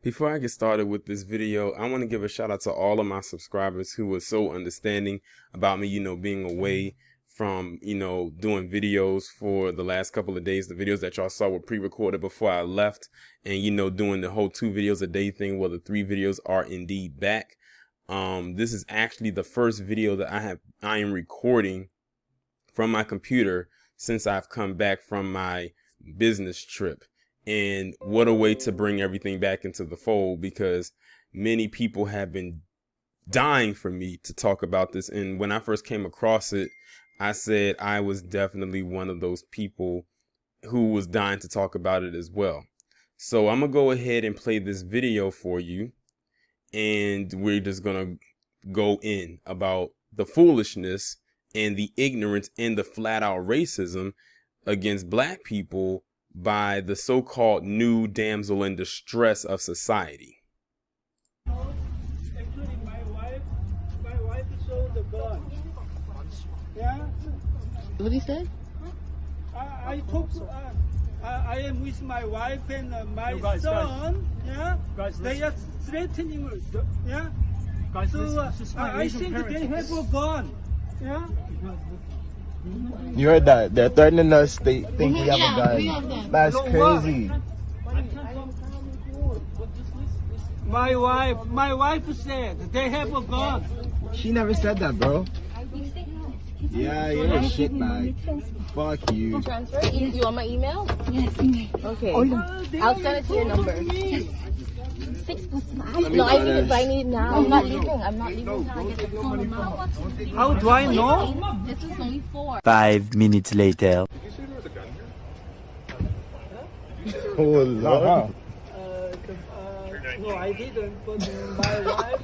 Before I get started with this video, I want to give a shout out to all of my subscribers who were so understanding about me, being away from, doing videos for the last couple of days. The videos that y'all saw were pre-recorded before I left, and, doing the whole 2 videos a day thing. Well, the 3 videos are indeed back. This is actually the first video that I am recording from my computer since I've come back from my business trip. And what a way to bring everything back into the fold, because many people have been dying for me to talk about this. And when I first came across it, I said I was definitely one of those people who was dying to talk about it as well. So I'm going to go ahead and play this video for you. And we're just going to go in about the foolishness and the ignorance and the flat out racism against black people by the so-called new damsel in distress of society. Actually, my wife sold the gun. Yeah. What did he say? I talk. I am with my wife and my son. Yeah. They are threatening us. Yeah. So I think they have a gun. Yeah. You heard that? They're threatening us. They think we have a gun. That's crazy. My wife said they have a gun. She never said that, bro. Yeah, you're a shitbag. Fuck you. Transfer? You want my email? Yes. Okay. I'll send it to your number. Yes. 6 plus 5. No, I need it now. I'm not leaving until I get the full amount. How do I know? This is only 4. 5 minutes later. Oh, Lord. No, I didn't. But my wife.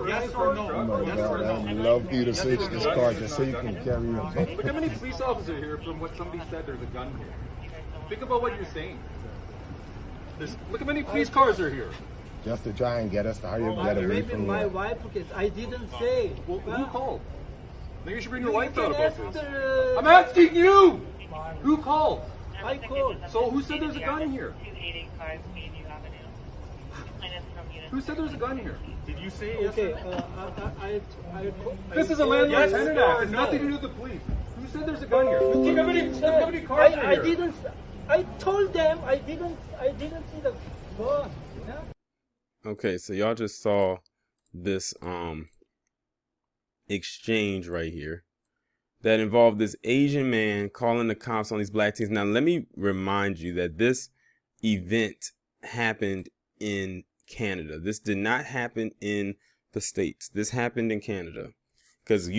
Yes or no? Oh my God, I'd love for you to search this car just so you can carry on. Look how many police officers here from what somebody said there's a gun here. Think about what you're saying. Look how many police cars are here. Just to try and get us to hurry up, get away Maybe from my you. wife, because I didn't say. Well, who called? Maybe you should bring your wife out can about ask this. I'm asking you! Who called? I called. So who said there's a gun here? Who said there's a gun here? Did you say yes? Okay, This is a landlord tenant act. It's nothing to do with the police. Who said there's a gun here? Look how many cars are I here. didn't. I told them I didn't see the gun. Yeah? Okay, so y'all just saw this exchange right here that involved this Asian man calling the cops on these black teens. Now, let me remind you that this event happened in Canada. This did not happen in the States. This happened in Canada. Because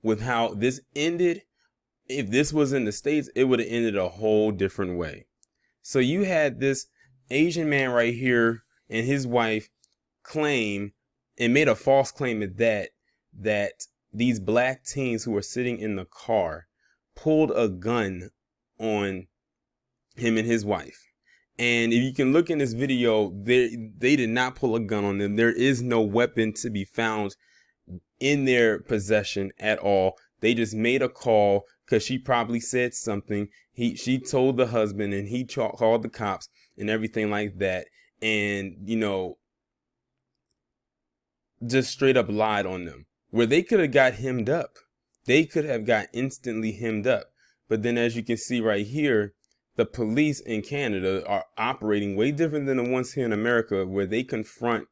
with how this ended, if this was in the States, it would have ended a whole different way. So you had this Asian man right here and his wife claim, and made a false claim at that these black teens who were sitting in the car pulled a gun on him and his wife. And if you can look in this video, they did not pull a gun on them. There is no weapon to be found in their possession at all. They just made a call because she probably said something. She told the husband, and he called the cops and everything like that. And, just straight up lied on them, where they could have got hemmed up. They could have got instantly hemmed up. But then, as you can see right here, the police in Canada are operating way different than the ones here in America, where they confront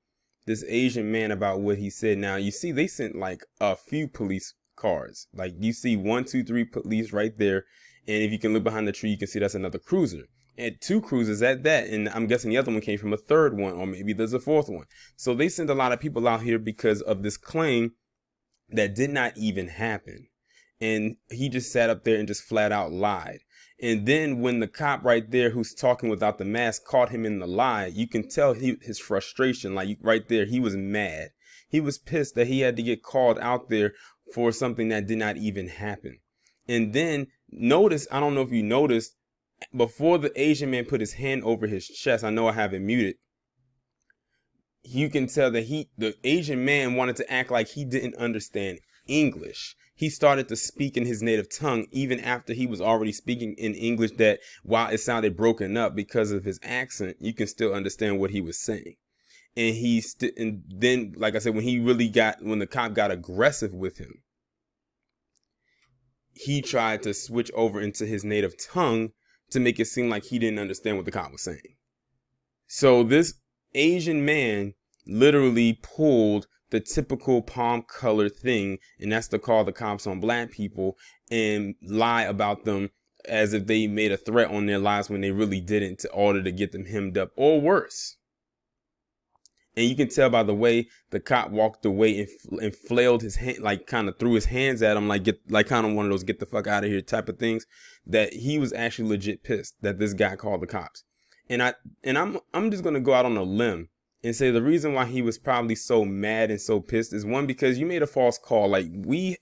this Asian man about what he said. Now, you see, they sent like a few police cars. Like, you see 1, 2, 3 police right there. And if you can look behind the tree, you can see that's another cruiser. And 2 cruisers at that. And I'm guessing the other one came from a 3rd one, or maybe there's a 4th one. So they sent a lot of people out here because of this claim that did not even happen. And he just sat up there and just flat out lied. And then when the cop right there who's talking without the mask caught him in the lie, you can tell his frustration. Like right there, he was mad. He was pissed that he had to get called out there for something that did not even happen. And then notice, I don't know if you noticed, before the Asian man put his hand over his chest, I know I have it muted, you can tell that the Asian man wanted to act like he didn't understand English. he started to speak in his native tongue, even after he was already speaking in English, that while it sounded broken up because of his accent, you can still understand what he was saying. And and then, like I said, when the cop got aggressive with him, he tried to switch over into his native tongue to make it seem like he didn't understand what the cop was saying. So this Asian man literally pulled the typical palm colored thing, and that's to call the cops on black people and lie about them as if they made a threat on their lives when they really didn't, in order to get them hemmed up, or worse. And you can tell by the way the cop walked away and flailed his hand, like kind of threw his hands at him, like kind of one of those get the fuck out of here type of things, that he was actually legit pissed that this guy called the cops. And I'm just gonna go out on a limb and say the reason why he was probably so mad and so pissed is, one, because you made a false call. Like he's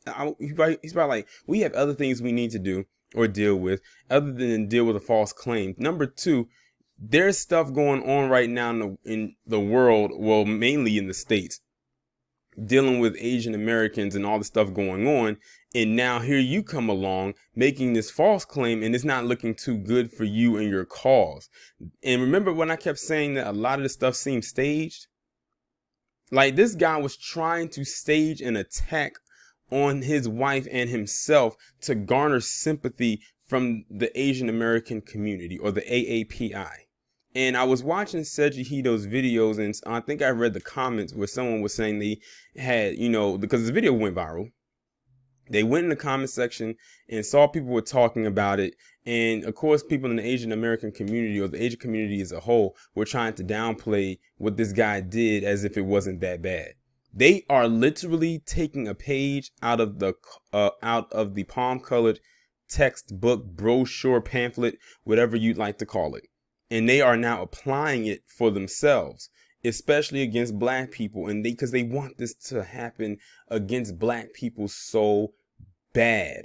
probably like, we have other things we need to do or deal with other than deal with a false claim. Number two, there's stuff going on right now in the world, well, mainly in the States, dealing with Asian Americans and all the stuff going on. And now here you come along making this false claim, and it's not looking too good for you and your cause. And remember when I kept saying that a lot of this stuff seemed staged? Like, this guy was trying to stage an attack on his wife and himself to garner sympathy from the Asian American community, or the AAPI. And I was watching Seiji Hito's videos, and I think I read the comments where someone was saying they had, because the video went viral, they went in the comment section and saw people were talking about it. And of course, people in the Asian American community, or the Asian community as a whole, were trying to downplay what this guy did as if it wasn't that bad. They are literally taking a page out of the palm colored textbook, brochure, pamphlet, whatever you'd like to call it. And they are now applying it for themselves, especially against black people. And because they want this to happen against black people so bad.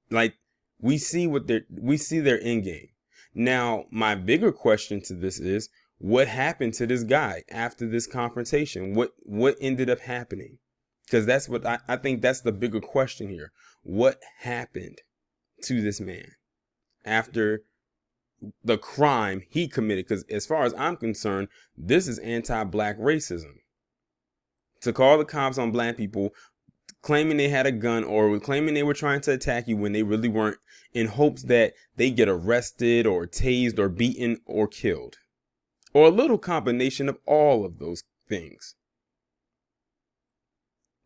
Like, we see their end game. Now, my bigger question to this is, what happened to this guy after this confrontation? What ended up happening? Because that's what I think that's the bigger question here. What happened to this man after the crime he committed? Because as far as I'm concerned, this is anti-black racism. To call the cops on black people, claiming they had a gun or claiming they were trying to attack you when they really weren't, in hopes that they get arrested or tased or beaten or killed, or a little combination of all of those things.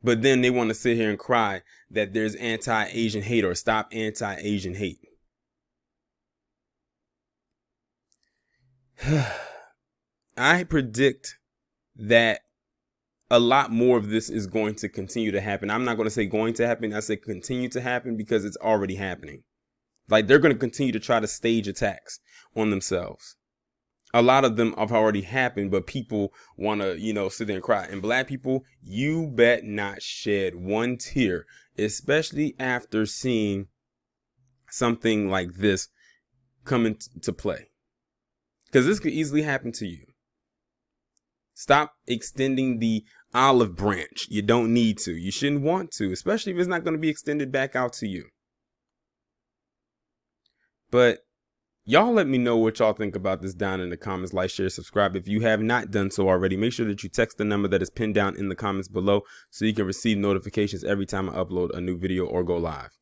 But then they want to sit here and cry that there's anti-Asian hate, or stop anti-Asian hate. I predict that a lot more of this is going to continue to happen. I'm not going to say going to happen. I say continue to happen, because it's already happening. Like, they're going to continue to try to stage attacks on themselves. A lot of them have already happened, but people want to, sit there and cry. And black people, you bet not shed one tear, especially after seeing something like this come into play. Because this could easily happen to you. Stop extending the olive branch. You don't need to. You shouldn't want to, especially if it's not going to be extended back out to you. But y'all let me know what y'all think about this down in the comments. Like, share, subscribe. If you have not done so already, make sure that you text the number that is pinned down in the comments below so you can receive notifications every time I upload a new video or go live.